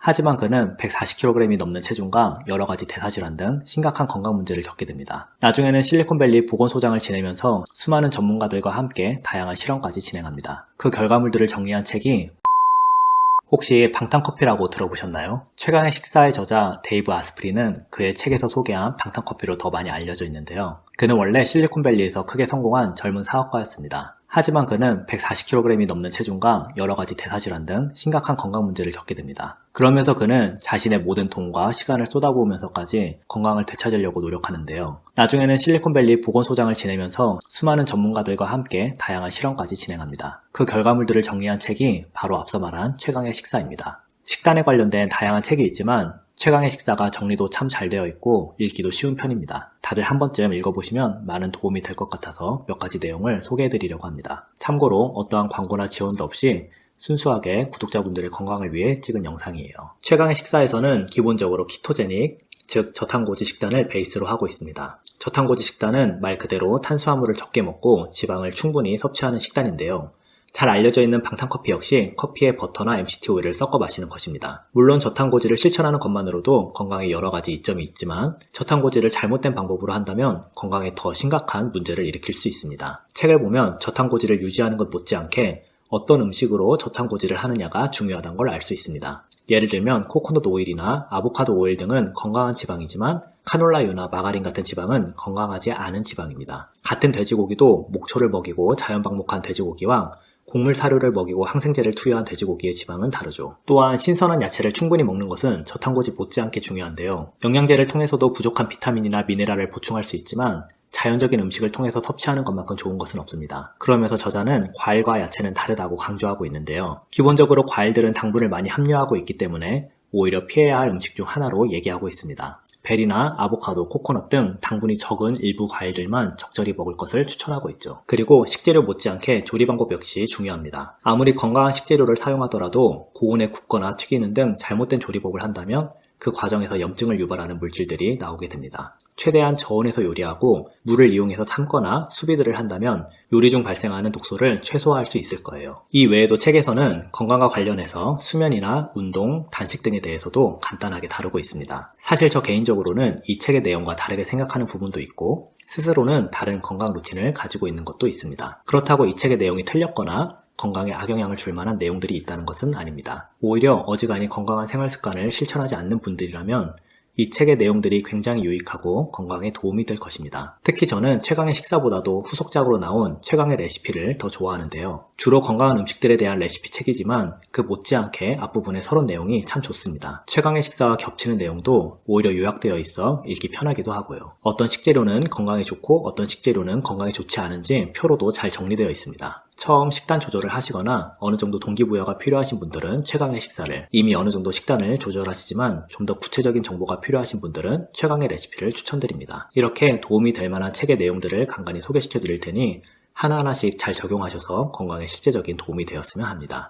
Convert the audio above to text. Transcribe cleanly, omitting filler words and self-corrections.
하지만 그는 140kg이 넘는 체중과 여러가지 대사질환 등 심각한 건강 문제를 겪게 됩니다. 나중에는 실리콘밸리 보건소장을 지내면서 수많은 전문가들과 함께 다양한 실험까지 진행합니다. 그 결과물들을 정리한 책이 혹시 방탄커피라고 들어보셨나요? 최강의 식사의 저자 데이브 아스프리는 그의 책에서 소개한 방탄커피로 더 많이 알려져 있는데요. 그는 원래 실리콘밸리에서 크게 성공한 젊은 사업가였습니다. 하지만 그는 140kg이 넘는 체중과 여러가지 대사질환 등 심각한 건강 문제를 겪게 됩니다. 그러면서 그는 자신의 모든 돈과 시간을 쏟아부으면서까지 건강을 되찾으려고 노력하는데요. 나중에는 실리콘밸리 보건소장을 지내면서 수많은 전문가들과 함께 다양한 실험까지 진행합니다. 그 결과물들을 정리한 책이 바로 앞서 말한 최강의 식사입니다. 식단에 관련된 다양한 책이 있지만 최강의 식사가 정리도 참 잘 되어 있고 읽기도 쉬운 편입니다. 다들 한 번쯤 읽어보시면 많은 도움이 될 것 같아서 몇 가지 내용을 소개해드리려고 합니다. 참고로 어떠한 광고나 지원도 없이 순수하게 구독자분들의 건강을 위해 찍은 영상이에요. 최강의 식사에서는 기본적으로 키토제닉, 즉 저탄고지 식단을 베이스로 하고 있습니다. 저탄고지 식단은 말 그대로 탄수화물을 적게 먹고 지방을 충분히 섭취하는 식단인데요. 잘 알려져 있는 방탄커피 역시 커피에 버터나 MCT 오일을 섞어 마시는 것입니다. 물론 저탄고지를 실천하는 것만으로도 건강에 여러가지 이점이 있지만 저탄고지를 잘못된 방법으로 한다면 건강에 더 심각한 문제를 일으킬 수 있습니다. 책을 보면 저탄고지를 유지하는 것 못지않게 어떤 음식으로 저탄고지를 하느냐가 중요하다는 걸 알 수 있습니다. 예를 들면 코코넛 오일이나 아보카도 오일 등은 건강한 지방이지만 카놀라유나 마가린 같은 지방은 건강하지 않은 지방입니다. 같은 돼지고기도 목초를 먹이고 자연 방목한 돼지고기와 곡물 사료를 먹이고 항생제를 투여한 돼지고기의 지방은 다르죠. 또한 신선한 야채를 충분히 먹는 것은 저탄고지 못지않게 중요한데요. 영양제를 통해서도 부족한 비타민이나 미네랄을 보충할 수 있지만 자연적인 음식을 통해서 섭취하는 것만큼 좋은 것은 없습니다. 그러면서 저자는 과일과 야채는 다르다고 강조하고 있는데요. 기본적으로 과일들은 당분을 많이 함유하고 있기 때문에 오히려 피해야 할 음식 중 하나로 얘기하고 있습니다. 베리나 아보카도, 코코넛 등 당분이 적은 일부 과일들만 적절히 먹을 것을 추천하고 있죠. 그리고 식재료 못지않게 조리 방법 역시 중요합니다. 아무리 건강한 식재료를 사용하더라도 고온에 굽거나 튀기는 등 잘못된 조리법을 한다면 그 과정에서 염증을 유발하는 물질들이 나오게 됩니다. 최대한 저온에서 요리하고 물을 이용해서 삶거나 수비드를 한다면 요리 중 발생하는 독소를 최소화할 수 있을 거예요. 이 외에도 책에서는 건강과 관련해서 수면이나 운동, 단식 등에 대해서도 간단하게 다루고 있습니다. 사실 저 개인적으로는 이 책의 내용과 다르게 생각하는 부분도 있고 스스로는 다른 건강 루틴을 가지고 있는 것도 있습니다. 그렇다고 이 책의 내용이 틀렸거나 건강에 악영향을 줄 만한 내용들이 있다는 것은 아닙니다. 오히려 어지간히 건강한 생활 습관을 실천하지 않는 분들이라면 이 책의 내용들이 굉장히 유익하고 건강에 도움이 될 것입니다. 특히 저는 최강의 식사보다도 후속작으로 나온 최강의 레시피를 더 좋아하는데요. 주로 건강한 음식들에 대한 레시피 책이지만 그 못지않게 앞부분의 서론 내용이 참 좋습니다. 최강의 식사와 겹치는 내용도 오히려 요약되어 있어 읽기 편하기도 하고요. 어떤 식재료는 건강에 좋고 어떤 식재료는 건강에 좋지 않은지 표로도 잘 정리되어 있습니다. 처음 식단 조절을 하시거나 어느 정도 동기부여가 필요하신 분들은 최강의 식사를, 이미 어느 정도 식단을 조절하시지만 좀 더 구체적인 정보가 필요하신 분들은 최강의 레시피를 추천드립니다. 이렇게 도움이 될 만한 책의 내용들을 간간히 소개시켜 드릴 테니 하나하나씩 잘 적용하셔서 건강에 실제적인 도움이 되었으면 합니다.